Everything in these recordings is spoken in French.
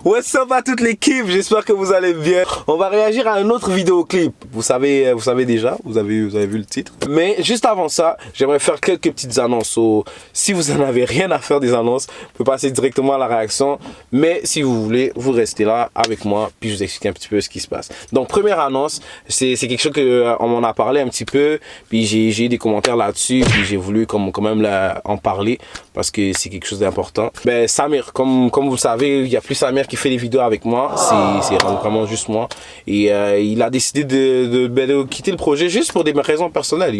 What's up à toute l'équipe, j'espère que vous allez bien. On va réagir à un autre vidéoclip. Vous savez déjà, vous avez vu le titre. Mais juste avant ça, j'aimerais faire quelques petites annonces. Si vous en avez rien à faire des annonces, vous pouvez passer directement à la réaction. Mais si vous voulez, vous restez là avec moi, puis je vous explique un petit peu ce qui se passe. Donc première annonce, c'est quelque chose qu'on m'en a parlé un petit peu, puis j'ai eu des commentaires là-dessus, puis j'ai voulu quand même en parler parce que c'est quelque chose d'important. Ben Samir, comme vous le savez, il y a plus Samir qui fait les vidéos avec moi, c'est vraiment juste moi, et il a décidé de quitter le projet juste pour des raisons personnelles,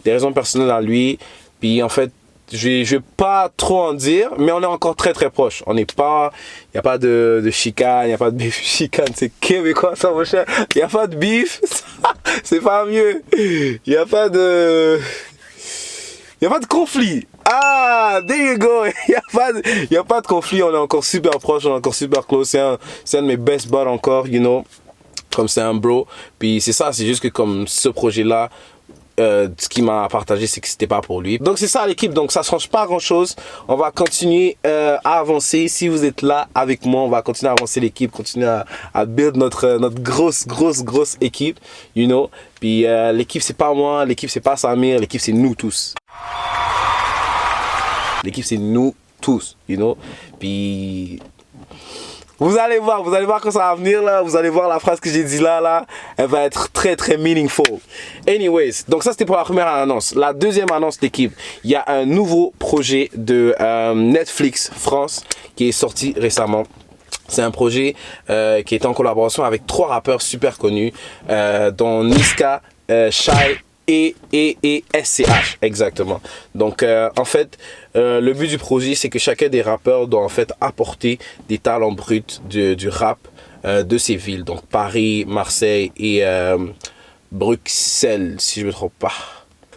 des raisons personnelles à lui. Puis en fait, je vais pas trop en dire, mais on est encore très proches. On n'est pas, il y a pas de chicane, il y a pas de bif. Chicane, c'est québécois ça mon cher. Il y a pas de bif, c'est pas mieux. Il y a pas de conflit. Ah, there you go. Il y a pas de conflit. On est encore super proches, on est encore super close. C'est un de mes best buds encore, comme c'est un bro. Puis c'est ça, c'est juste que comme ce projet-là, ce qu'il m'a partagé, c'est que c'était pas pour lui. Donc c'est ça l'équipe, donc ça change pas grand chose. On va continuer à avancer. Si vous êtes là avec moi, on va continuer à avancer l'équipe, continuer à build notre grosse équipe, Puis l'équipe c'est pas moi, l'équipe c'est pas Samir, l'équipe c'est nous tous. L'équipe c'est nous tous, Puis vous allez voir quand ça va venir là, vous allez voir la phrase que j'ai dit là, elle va être très meaningful. Anyways, donc ça c'était pour la première annonce. La deuxième annonce d'équipe, il y a un nouveau projet de Netflix France qui est sorti récemment. C'est un projet qui est en collaboration avec 3 rappeurs super connus, dont Niska, Shai et SCH, exactement. Donc en fait, le but du projet, c'est que chacun des rappeurs doit en fait apporter des talents bruts du rap de ces villes. Donc Paris, Marseille et Bruxelles, si je me trompe pas.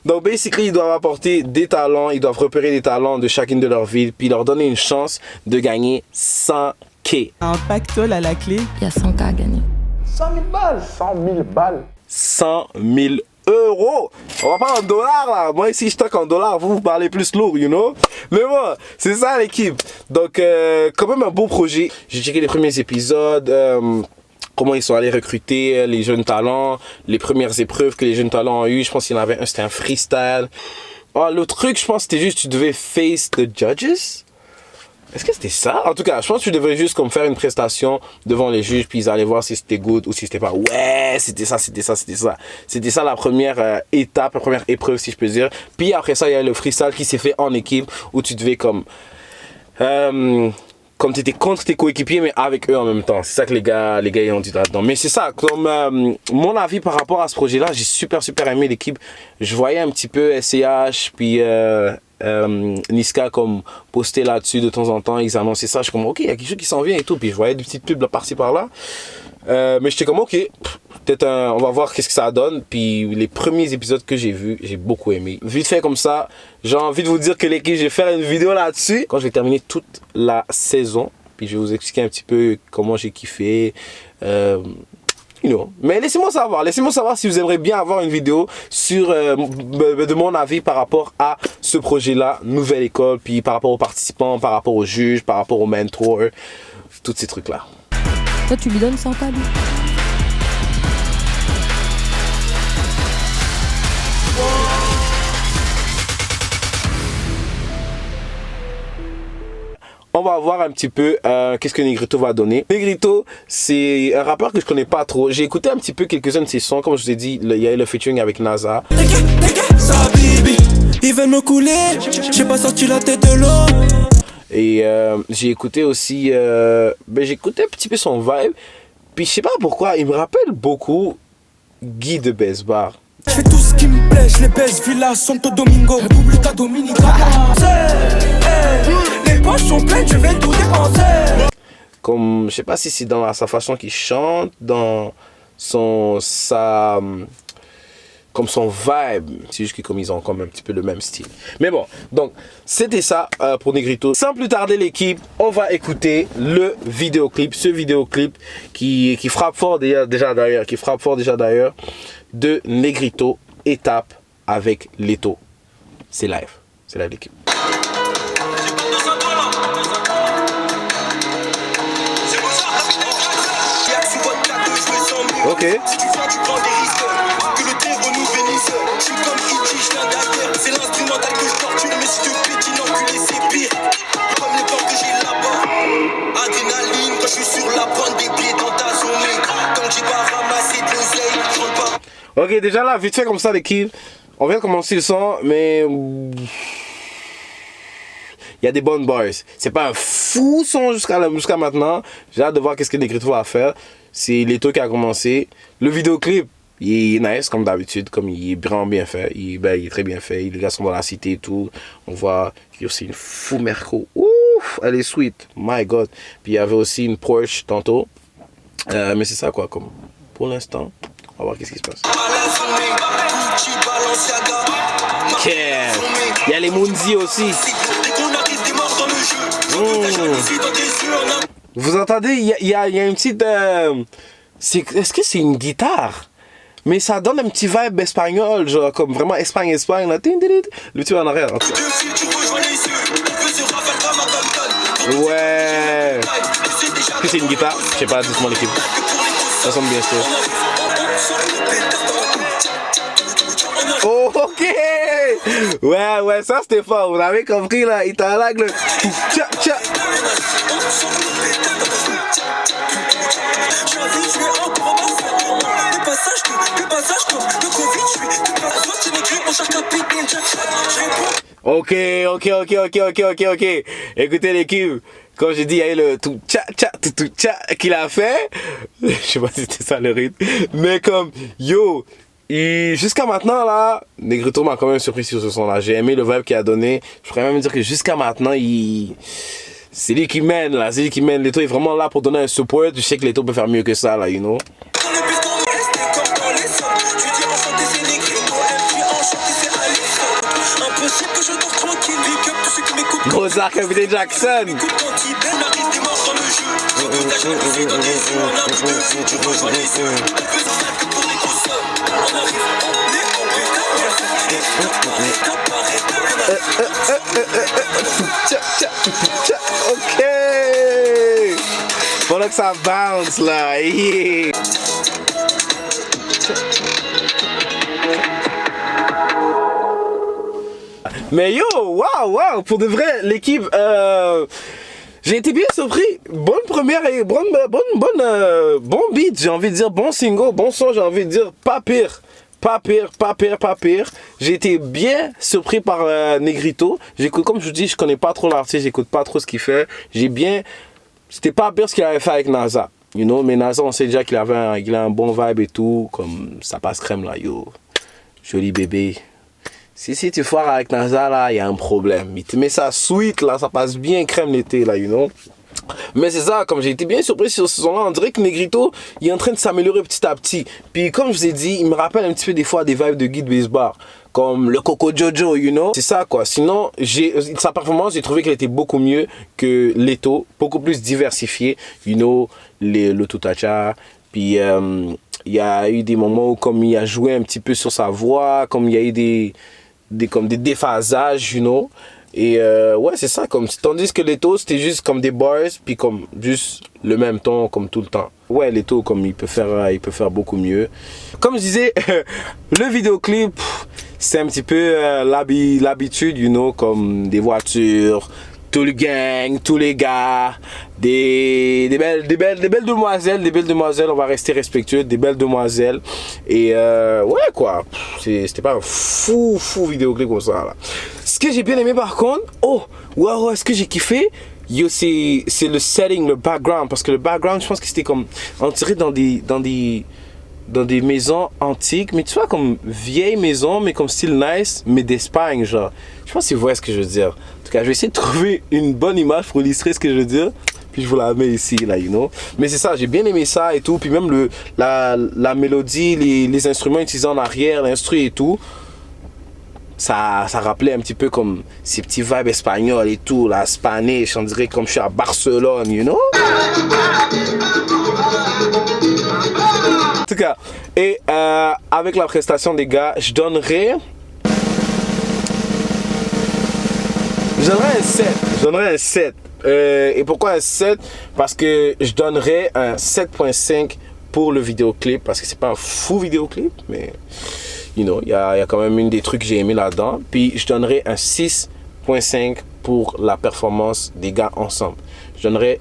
Donc basically, ils doivent apporter des talents, ils doivent repérer des talents de chacune de leurs villes, puis leur donner une chance de gagner 100K. Un pactole à la clé. Il y a 100K à gagner. 100 000 balles. 100 000 balles. 100 000 euros. On va pas en dollars là. Moi ici je toque en dollars, vous parlez plus lourd, Mais bon, c'est ça l'équipe. Donc quand même un beau projet. J'ai checké les premiers épisodes, comment ils sont allés recruter les jeunes talents, les premières épreuves que les jeunes talents ont eu. Je pense qu'il y en avait un, c'était un freestyle. Oh, le truc, je pense c'était juste tu devais face the judges. Est-ce que c'était ça? En tout cas, je pense que tu devrais juste comme faire une prestation devant les juges, puis ils allaient voir si c'était good ou si c'était pas. Ouais, c'était ça. C'était ça la première étape, la première épreuve, si je peux dire. Puis après ça, il y a le freestyle qui s'est fait en équipe, où tu devais comme tu étais contre tes coéquipiers, mais avec eux en même temps. C'est ça que les gars ils ont dit là-dedans. Mais c'est ça, comme mon avis par rapport à ce projet-là, j'ai super aimé l'équipe. Je voyais un petit peu SCH, puis Niska comme poster là-dessus de temps en temps, ils annonçaient ça, je suis comme ok, il y a quelque chose qui s'en vient et tout, puis je voyais des petites pubs là, par-ci par-là, mais j'étais comme ok, peut-être on va voir qu'est-ce que ça donne. Puis les premiers épisodes que j'ai vus, j'ai beaucoup aimé. Vite fait comme ça, j'ai envie de vous dire que l'équipe, je vais faire une vidéo là-dessus quand je vais terminer toute la saison, puis je vais vous expliquer un petit peu comment j'ai kiffé. Mais laissez-moi savoir si vous aimeriez bien avoir une vidéo sur de mon avis par rapport à ce projet-là, nouvelle école, puis par rapport aux participants, par rapport aux juges, par rapport aux mentors, tous ces trucs-là. Toi, tu lui donnes 100K, lui. On va voir un petit peu qu'est-ce que Negrito va donner. Negrito, c'est un rappeur que je connais pas trop. J'ai écouté un petit peu quelques-uns de ses sons. Comme je vous ai dit, il y a eu le featuring avec NASA. Ils veulent me couler, j'ai pas sorti la tête de l'eau. Et j'ai écouté aussi, j'ai écouté un petit peu son vibe. Puis je sais pas pourquoi, il me rappelle beaucoup Guy de Besbar. Je fais tout ce qui me plaît, je les baisse, Villa, Santo Domingo, República Dominicana. Les poches sont pleines, je vais tout dépenser. Comme, je sais pas si c'est dans sa façon qu'il chante, dans comme son vibe, c'est juste que comme ils ont comme un petit peu le même style. Mais bon, donc c'était ça pour Negrito. Sans plus tarder l'équipe, on va écouter le vidéoclip, ce vidéoclip qui frappe fort déjà d'ailleurs, de Negrito, Étape avec Leto. C'est live l'équipe. Si tu viens, tu prends des risques. Que le terreau nous bénisse. Je suis comme E.T., je viens d'Ater. C'est l'instrumental que je torture. Mais si tu pétines, enculé, c'est pire. Comme les portes que j'ai là-bas. Adrénaline, quand je suis sur la pointe des pieds dans ta zone. Tant que j'ai pas ramassé de l'oseille, je rentre pas. Ok, déjà là, vite fait comme ça, l'équipe. On vient de commencer le son, mais il y a des bonnes bars. C'est pas un fou son jusqu'à maintenant. J'ai hâte de voir qu'est-ce que Negrito va faire. C'est Leto qui a commencé. Le vidéoclip, il est nice comme d'habitude, comme il est vraiment bien fait. Il est très bien fait. Les gars sont dans la cité et tout. On voit qu'il y a aussi une fou Merco. Ouf, elle est sweet. My God. Puis il y avait aussi une Porsche tantôt. Mais c'est ça quoi, comme pour l'instant. On va voir qu'est-ce qui se passe. Yeah. Il y a les Mounzi aussi. Vous entendez, il y a une petite... est-ce que c'est une guitare? Mais ça donne un petit vibe espagnol, genre comme vraiment Espagne, là. Le petit en arrière. En tout cas. Ouais. Est-ce que c'est une guitare? Je sais pas, dites-moi l'équipe. Ça sonne bien sûr. Oh, ok! Ouais, ça c'était fort. Vous avez compris là, il t'a là le... Tcha, tcha. Ok. Écoutez l'équipe. Comme j'ai dit, il y a eu le tout tcha qu'il a fait. Je sais pas si c'était ça le rythme. Mais comme, yo, jusqu'à maintenant là, Negrito m'a quand même surpris sur ce son là. J'ai aimé le vibe qu'il a donné. Je pourrais même dire que jusqu'à maintenant, c'est lui qui mène là. C'est lui qui mène. Leto est vraiment là pour donner un support. Je sais que Leto peut faire mieux que ça là, you know. Gros arc invité Jackson. Ok. Pendant que ça bounce là. Yeah. Mais yo, waouh, pour de vrai, l'équipe, j'ai été bien surpris. Bonne première et bon beat, j'ai envie de dire, bon single, bon son, j'ai envie de dire, pas pire. J'ai été bien surpris par Negrito. J'écoute, comme je vous dis, je connais pas trop l'artiste, j'écoute pas trop ce qu'il fait. C'était pas pire ce qu'il avait fait avec NASA. You know, mais NASA, on sait déjà qu'il a un bon vibe et tout, comme ça passe crème là, yo. Joli bébé. Si tu foires avec NASA là, il y a un problème. Il te met ça sweet là, ça passe bien crème l'été là, you know. Mais c'est ça, comme j'ai été bien surpris sur ce son là, on dirait que Negrito, il est en train de s'améliorer petit à petit. Puis comme je vous ai dit, il me rappelle un petit peu des fois des vibes de Guy de Bisbar. Comme le Coco Jojo, you know. C'est ça quoi. Sinon, sa performance, j'ai trouvé qu'elle était beaucoup mieux que Leto. Beaucoup plus diversifiée, you know. Le Tutacha. Puis il y a eu des moments où comme il a joué un petit peu sur sa voix, comme il y a eu des déphasages, you know. Et ouais, c'est ça, comme tandis que Leto c'était juste comme des bars, puis comme juste le même ton comme tout le temps. Ouais, Leto comme il peut faire beaucoup mieux. Comme je disais, le vidéoclip, c'est un petit peu l'habitude, you know, comme des voitures, tout le gang, tous les gars, des belles demoiselles, on va rester respectueux, des belles demoiselles. Et ouais quoi, c'était pas un fou vidéoclip comme ça là. Ce que j'ai bien aimé par contre, ce que j'ai kiffé, yo, c'est le setting, le background, parce que le background, je pense que c'était comme on dirait dans des maisons antiques, mais tu vois comme vieilles maisons, mais comme style nice, mais d'Espagne genre. Je pense que vous voyez ce que je veux dire. En tout cas, je vais essayer de trouver une bonne image pour illustrer ce que je veux dire. Puis je vous la mets ici, là, you know. Mais c'est ça, j'ai bien aimé ça et tout. Puis même la mélodie, les instruments utilisés en arrière, l'instru et tout. Ça rappelait un petit peu comme ces petits vibes espagnols et tout, la Spanish, on dirait comme je suis à Barcelone, you know. En tout cas, et avec la prestation des gars, je donnerais un 7. Et pourquoi un 7? Parce que je donnerais un 7.5 pour le vidéoclip, parce que c'est pas un fou vidéoclip, mais you know, il y a quand même une des trucs que j'ai aimé là-dedans. Puis je donnerais un 6.5 pour la performance des gars ensemble. Je donnerais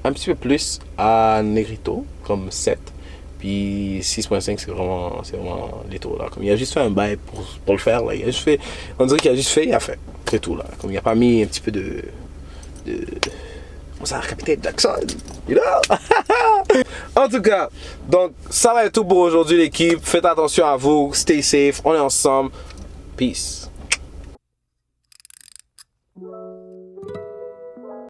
un petit peu plus à Negrito, comme 7. Puis 6.5 c'est vraiment les taux là. Comme il a juste fait un bail pour le faire là. Il a juste fait, on dirait qu'il a juste fait, il a fait. C'est tout là. Comme il a pas mis un petit peu de ça, Capitaine Jackson, you know? En tout cas, donc ça va être tout pour aujourd'hui l'équipe. Faites attention à vous, stay safe, on est ensemble. Peace.